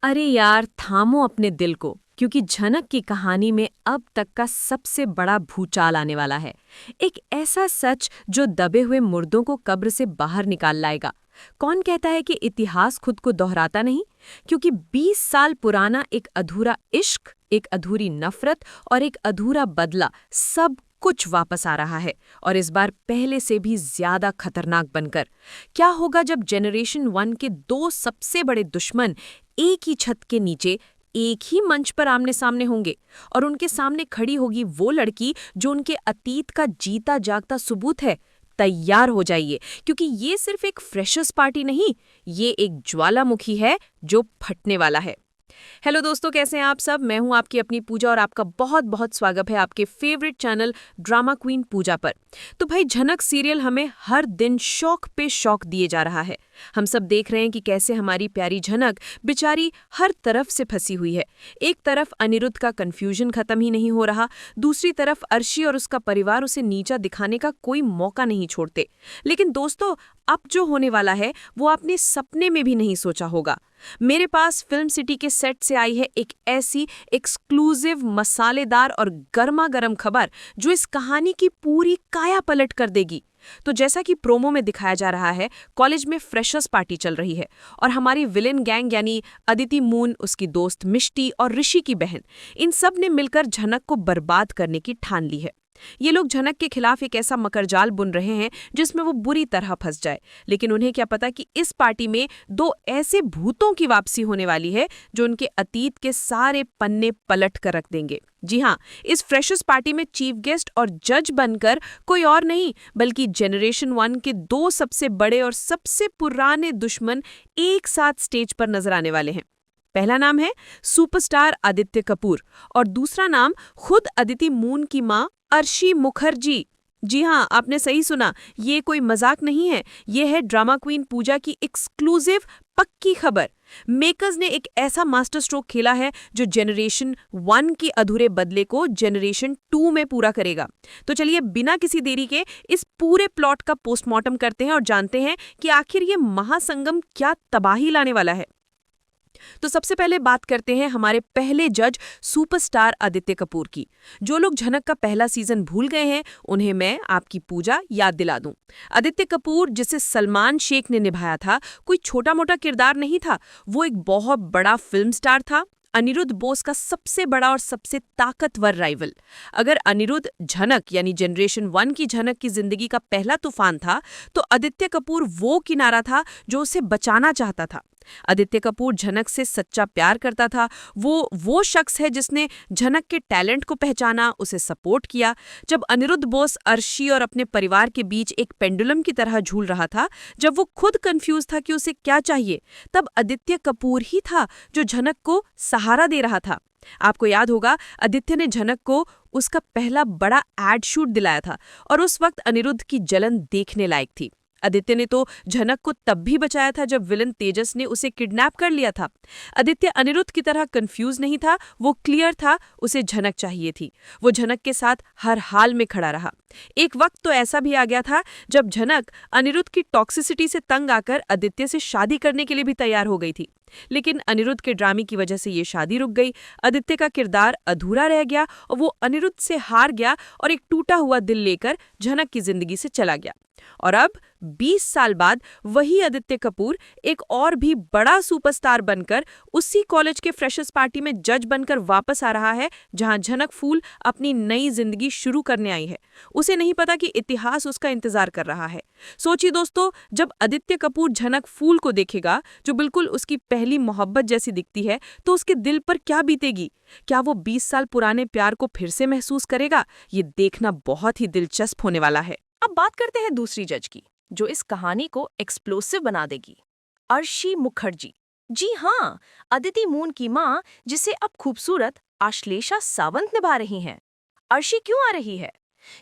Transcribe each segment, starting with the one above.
अरे यार, थामो अपने दिल को, क्योंकि झनक की कहानी में अब तक का सबसे बड़ा भूचाल आने वाला है। एक ऐसा सच जो दबे हुए मुर्दों को कब्र से बाहर निकाल लाएगा। कौन कहता है कि इतिहास खुद को दोहराता नहीं? क्योंकि 20 साल पुराना एक अधूरा इश्क, एक अधूरी नफरत और एक अधूरा बदला, सब कुछ वापस आ रहा है, और इस बार पहले से भी ज्यादा खतरनाक बनकर। क्या होगा जब जनरेशन 1 के दो सबसे बड़े दुश्मन एक ही छत के नीचे, एक ही मंच पर आमने सामने होंगे, और उनके सामने खड़ी होगी वो लड़की जो उनके अतीत का जीता जागता सबूत है? तैयार हो जाइए, क्योंकि ये सिर्फ एक फ्रेशर्स पार्टी नहीं, ये एक ज्वालामुखी है जो फटने वाला है। हेलो दोस्तों, कैसे हैं आप सब? मैं हूं आपकी अपनी पूजा, और आपका बहुत बहुत स्वागत है आपके फेवरेट चैनल ड्रामा क्वीन पूजा पर। तो भाई, झनक सीरियल हमें हर दिन शौक पे शौक दिए जा रहा है। हम सब देख रहे हैं कि कैसे हमारी प्यारी झनक बेचारी हर तरफ से फंसी हुई है। एक तरफ अनिरुद्ध का कंफ्यूजन खत्म ही नहीं हो रहा, दूसरी तरफ अर्शी और उसका परिवार उसे नीचा दिखाने का कोई मौका नहीं छोड़ते। लेकिन दोस्तों, अब जो होने वाला है वो आपने सपने में भी नहीं सोचा होगा। मेरे पास फिल्म सिटी के सेट से आई है एक ऐसी एक्सक्लूसिव, मसालेदार और गर्मा गर्म खबर जो इस कहानी की पूरी काया पलट कर देगी। तो जैसा कि प्रोमो में दिखाया जा रहा है, कॉलेज में फ्रेशर्स पार्टी चल रही है, और हमारी विलेन गैंग यानी अदिति मून, उसकी दोस्त मिष्टी और ऋषि की बहन, इन सब ने मिलकर झनक को बर्बाद करने की ठान ली है। ये लोग झनक के खिलाफ एक ऐसा मकरजाल बुन रहे हैं जिसमें वो बुरी तरह फंस जाए। लेकिन उन्हें क्या पता कि इस पार्टी में दो ऐसे भूतों की वापसी होने वाली है जो उनके अतीत के सारे पन्ने पलट कर रख देंगे। जी हाँ, इस फ्रेशर्स पार्टी में चीफ गेस्ट और जज बनकर कोई और नहीं बल्कि जनरेशन 1 के दो सबसे बड़े और सबसे पुराने दुश्मन एक साथ स्टेज पर नजर आने वाले हैं। पहला नाम है सुपरस्टार आदित्य कपूर, और दूसरा नाम खुद अदिति मून की मां अर्शी मुखर्जी। जी हाँ, आपने सही सुना, ये कोई मजाक नहीं है, ये है ड्रामा क्वीन पूजा की एक्सक्लूसिव पक्की खबर। मेकर्स ने एक ऐसा मास्टर स्ट्रोक खेला है जो जनरेशन 1 के अधूरे बदले को जनरेशन 2 में पूरा करेगा। तो चलिए, बिना किसी देरी के इस पूरे प्लॉट का पोस्टमार्टम करते हैं और जानते हैं कि आखिर ये महासंगम क्या तबाही लाने वाला है। तो सबसे पहले बात करते हैं हमारे पहले जज सुपरस्टार आदित्य कपूर की। जो लोग झनक का पहला सीजन भूल गए हैं, उन्हें मैं आपकी पूजा याद दिला दूं। आदित्य कपूर, जिसे सलमान शेख ने निभाया था, कोई छोटा मोटा किरदार नहीं था। वो एक बहुत बड़ा फिल्म स्टार था, अनिरुद्ध बोस का सबसे बड़ा और सबसे ताकतवर राइवल। अगर अनिरुद्ध झनक यानी जनरेशन 1 की झनक की जिंदगी का पहला तूफान था, तो आदित्य कपूर वो किनारा था जो उसे बचाना चाहता था। आदित्य कपूर झनक से सच्चा प्यार करता था। वो शख्स है जिसने झनक के टैलेंट को पहचाना, उसे सपोर्ट किया। जब अनिरुद्ध बोस अर्शी और अपने परिवार के बीच एक पेंडुलम की तरह झूल रहा था, जब वो खुद कंफ्यूज था कि उसे क्या चाहिए, तब आदित्य कपूर ही था जो झनक को सहारा दे रहा था। आपको याद होगा, आदित्य ने झनक को उसका पहला बड़ा एड शूट दिलाया था, और उस वक्त अनिरुद्ध की जलन देखने लायक थी। आदित्य ने तो झनक को तब भी बचाया था जब विलन तेजस ने उसे किडनैप कर लिया था। आदित्य अनिरुद्ध की तरह कंफ्यूज नहीं था, वो क्लियर था, उसे झनक चाहिए थी। वो झनक के साथ हर हाल में खड़ा रहा। एक वक्त तो ऐसा भी आ गया था जब झनक अनिरुद्ध की टॉक्सिसिटी से तंग आकर आदित्य से शादी करने के लिए भी तैयार हो गई थी। लेकिन अनिरुद्ध के ड्रामे की वजह से ये शादी रुक गई। आदित्य का किरदार अधूरा रह गया, और वो अनिरुद्ध से हार गया और एक टूटा हुआ दिल लेकर झनक की जिंदगी से चला गया। और अब 20 साल बाद वही आदित्य कपूर एक और भी बड़ा सुपरस्टार बनकर उसी कॉलेज के फ्रेशर्स पार्टी में जज बनकर वापस आ रहा है, जहां झनक फूल अपनी नई जिंदगी शुरू करने आई है। उसे नहीं पता कि इतिहास उसका इंतजार कर रहा है। सोचिए दोस्तों, जब आदित्य कपूर झनक फूल को देखेगा, जो बिल्कुल उसकी पहली मोहब्बत जैसी दिखती है, तो उसके दिल पर क्या बीतेगी? क्या वो 20 साल पुराने प्यार को फिर से महसूस करेगा? ये देखना बहुत ही दिलचस्प होने वाला है। अब बात करते हैं दूसरी जज की, जो इस कहानी को एक्सप्लोसिव बना देगी। अर्शी मुखर्जी। जी हाँ, अदिति मून की माँ, जिसे अब खूबसूरत आश्लेषा सावंत निभा रही हैं। अर्शी क्यों आ रही है?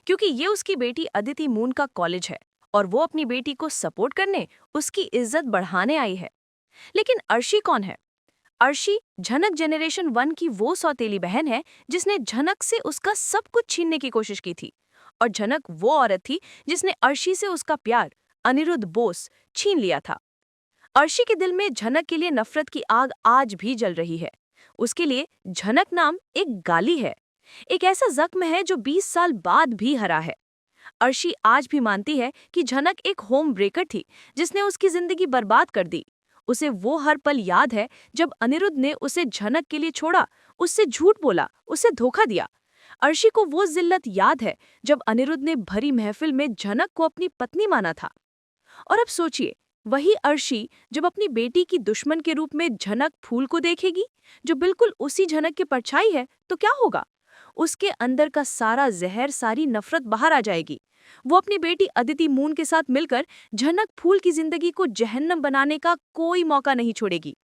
क्योंकि ये उसकी बेटी अदिति मून का कॉलेज है, और वो अपनी बेटी को सपोर्ट करने, उसकी इज्जत बढ़ाने आई है। लेकिन अर्शी कौन है? अर्शी झनक जनरेशन 1 की वो सौतेली बहन है जिसने झनक से उसका सब कुछ छीनने की कोशिश की थी। और झनक वो औरत थी जिसने अर्शी से उसका प्यार, अनिरुद्ध बोस, छीन लिया था। अर्शी के दिल में झनक के लिए नफरत की आग आज भी जल रही है। उसके लिए झनक नाम एक गाली है, एक ऐसा जख्म है जो 20 साल बाद भी हरा है। अर्शी आज भी मानती है कि झनक एक होम ब्रेकर थी जिसने उसकी जिंदगी बर्बाद कर दी। उसे वो हर पल याद है जब अनिरुद्ध ने उसे झनक के लिए छोड़ा, उससे झूठ बोला, उसे धोखा दिया। अर्शी को वो जिल्लत याद है जब अनिरुद्ध ने भरी महफिल में झनक को अपनी पत्नी माना था। और अब सोचिए, वही अर्शी जब अपनी बेटी की दुश्मन के रूप में झनक फूल को देखेगी, जो बिल्कुल उसी झनक की परछाई है, तो क्या होगा? उसके अंदर का सारा जहर, सारी नफरत बाहर आ जाएगी। वो अपनी बेटी अदिति मून के साथ मिलकर झनक फूल की जिंदगी को जहन्नम बनाने का कोई मौका नहीं छोड़ेगी।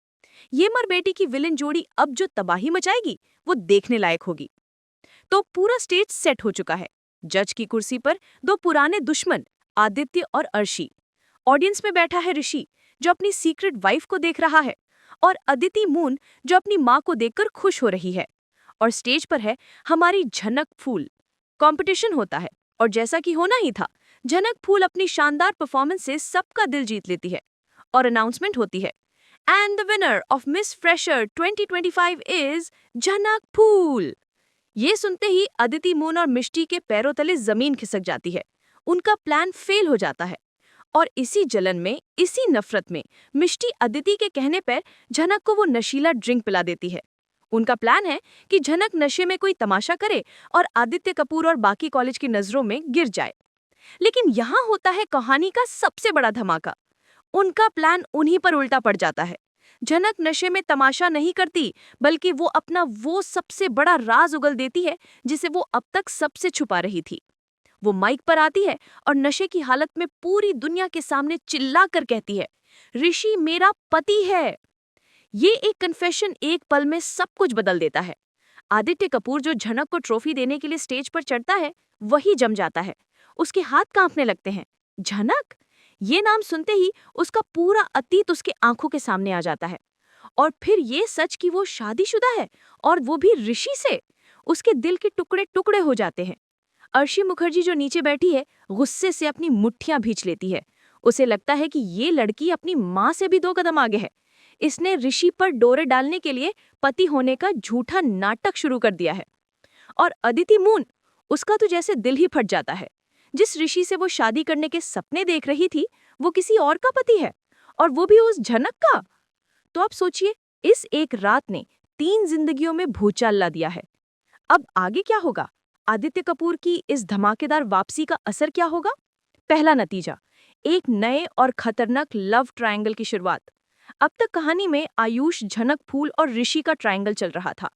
ये मर बेटी की विलेन जोड़ी अब जो तबाही मचाएगी, वो देखने लायक होगी। तो पूरा स्टेज सेट हो चुका है। जज की कुर्सी पर दो पुराने दुश्मन, आदित्य और अर्शी। ऑडियंस में बैठा है ऋषि, जो अपनी सीक्रेट वाइफ को देख रहा है, और अदिति मून, जो अपनी माँ को देखकर खुश हो रही है। और स्टेज पर है हमारी झनक फूल। कंपटीशन होता है, और जैसा कि होना ही था, झनक फूल अपनी शानदार परफॉर्मेंस से सबका दिल जीत लेती है। और अनाउंसमेंट होती है, and the winner of miss fresher 2025 is झनक फूल। ये सुनते ही अदिति मून और मिष्टी के पैरों तले जमीन खिसक जाती है। उनका प्लान फेल हो जाता है। और इसी जलन में, इसी नफरत में, मिष्टी अदिति के कहने पर झनक को वो नशीला ड्रिंक पिला देती है। उनका प्लान है कि झनक नशे में कोई तमाशा करे और आदित्य कपूर और बाकी कॉलेज की नजरों में गिर जाए। लेकिन यहाँ होता है कहानी का सबसे बड़ा धमाका। उनका प्लान उन्हीं पर उल्टा पड़ जाता है। झनक नशे में तमाशा नहीं करती, बल्कि वो अपना वो सबसे बड़ा राज उगल देती है जिसे वो अब तक सबसे छुपा रही थी। वो माइक पर आती है और नशे की हालत में पूरी दुनिया के सामने चिल्लाकर कहती है, ऋषि मेरा पति है। ये एक कन्फेशन एक पल में सब कुछ बदल देता है। आदित्य कपूर, जो झनक को ट्रॉफी देने के लिए स्टेज पर चढ़ता है, वही जम जाता है। उसके हाथ कांपने लगते हैं। झनक, ये नाम सुनते ही उसका पूरा अतीत उसके आंखों के सामने आ जाता है। और फिर ये सच कि वो शादीशुदा है, और वो भी ऋषि से। उसके दिल के टुकड़े टुकड़े हो जाते हैं। अर्शी मुखर्जी, जो नीचे बैठी है, गुस्से से अपनी मुट्ठियां भींच लेती है। उसे लगता है कि ये लड़की अपनी माँ से भी 2 कदम आगे है। इसने ऋषि पर डोरे डालने के लिए पति होने का झूठा नाटक शुरू कर दिया है। और अदिति मून, उसका तो जैसे दिल ही फट जाता है। जिस ऋषि से वो शादी करने के सपने देख रही थी, वो किसी और का पति है, और वो भी उस झनक का। तो अब सोचिए, इस एक रात ने 3 जिंदगियों में भूचाल ला दिया है। अब आगे क्या होगा? आदित्य कपूर की इस धमाकेदार वापसी का असर क्या होगा? पहला नतीजा, एक नए और खतरनाक लव ट्रायंगल की शुरुआत। अब तक कहानी में आयुष, झनक फूल और ऋषि का ट्रायंगल चल रहा था,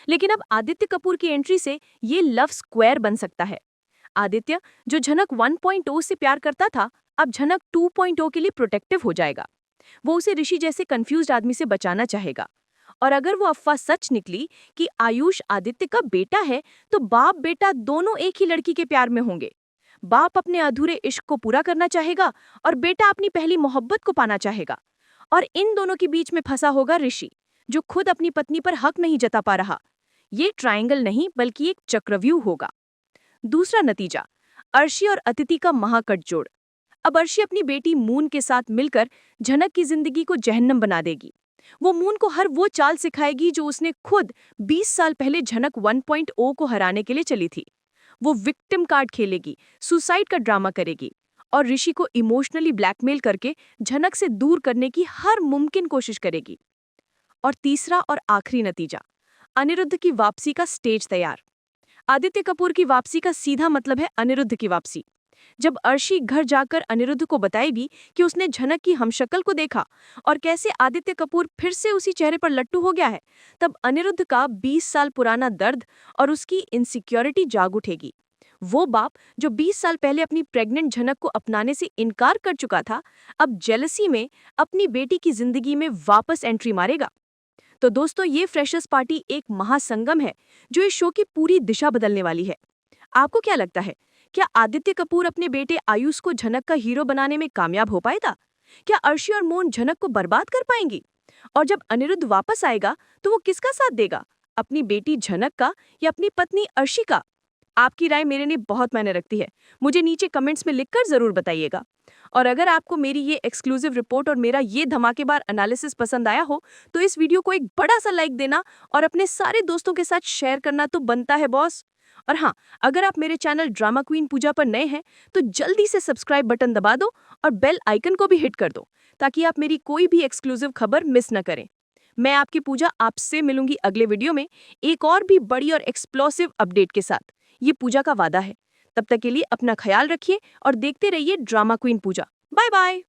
लेकिन अब आदित्य कपूर की एंट्री से ये लव स्क्वायर बन सकता है। आदित्य, जो झनक 1.0 से प्यार करता था, अब झनक 2.0 के लिए प्रोटेक्टिव हो जाएगा। वो उसे ऋषि जैसे कंफ्यूज्ड आदमी से बचाना चाहेगा। और अगर वो अफवाह सच निकली कि आयुष आदित्य का बेटा है, तो बाप बेटा दोनों एक ही लड़की के प्यार में होंगे। बाप अपने अधूरे इश्क को पूरा करना चाहेगा, और बेटा अपनी पहली मोहब्बत को पाना चाहेगा। और इन दोनों के बीच में फंसा होगा ऋषि, जो खुद अपनी पत्नी पर हक नहीं जता पा रहा। ये ट्रायंगल नहीं, बल्कि एक चक्रव्यूह होगा। दूसरा नतीजा, अर्शी और अदिति का महागठजोड़। अब अर्शी अपनी बेटी मून के साथ मिलकर झनक की जिंदगी को जहन्नम बना देगी। वो मून को हर वो चाल सिखाएगी जो उसने खुद 20 साल पहले झनक 1.0 को हराने के लिए चली थी। वो विक्टिम कार्ड खेलेगी, सुसाइड का ड्रामा करेगी, और ऋषि को इमोशनली ब्लैकमेल करके झनक से दूर करने की हर मुमकिन कोशिश करेगी। और तीसरा और आखिरी नतीजा, अनिरुद्ध की वापसी का स्टेज तैयार। आदित्य कपूर की वापसी का सीधा मतलब है अनिरुद्ध की वापसी। जब अर्शी घर जाकर अनिरुद्ध को बताएगी कि उसने झनक की हमशक्ल को देखा और कैसे आदित्य कपूर फिर से उसी चेहरे पर लट्टू हो गया है, तब अनिरुद्ध का 20 साल पुराना दर्द और उसकी इनसिक्योरिटी जाग उठेगी। वो बाप जो 20 साल पहले अपनी प्रेग्नेंट झनक को अपनाने से इनकार कर चुका था, अब जेलसी में अपनी बेटी की जिंदगी में वापस एंट्री मारेगा। तो दोस्तों, ये फ्रेशर्स पार्टी एक महासंगम है जो इस शो की पूरी दिशा बदलने वाली है। आपको क्या लगता है, क्या आदित्य कपूर अपने बेटे आयुष को झनक का हीरो बनाने में कामयाब हो पाएगा? क्या अर्शी और मोन झनक को बर्बाद कर पाएंगी? और जब अनिरुद्ध वापस आएगा, तो वो किसका साथ देगा, अपनी बेटी झनक का या अपनी पत्नी अर्शी का? आपकी राय मेरे लिए बहुत मायने रखती है। मुझे नीचे कमेंट्स में लिखकर जरूर बताइएगा। और अगर आपको मेरी ये एक्सक्लूसिव रिपोर्ट और मेरा ये धमाकेदार एनालिसिस पसंद आया हो तो इस वीडियो को एक बड़ा सा लाइक देना और अपने सारे दोस्तों के साथ शेयर करना तो बनता है बॉस। और हाँ, अगर आप मेरे चैनल ड्रामा क्वीन पूजा पर नए हैं तो जल्दी से सब्सक्राइब बटन दबा दो और बेल आइकन को भी हिट कर दो ताकि आप मेरी कोई भी एक्सक्लूसिव खबर मिस न करें। मैं आपकी पूजा आपसे मिलूंगी अगले वीडियो में एक और भी बड़ी और एक्सप्लोसिव अपडेट के साथ। ये पूजा का वादा है। तब तक के लिए अपना ख्याल रखिए और देखते रहिए drama queen Pooja. Bye bye.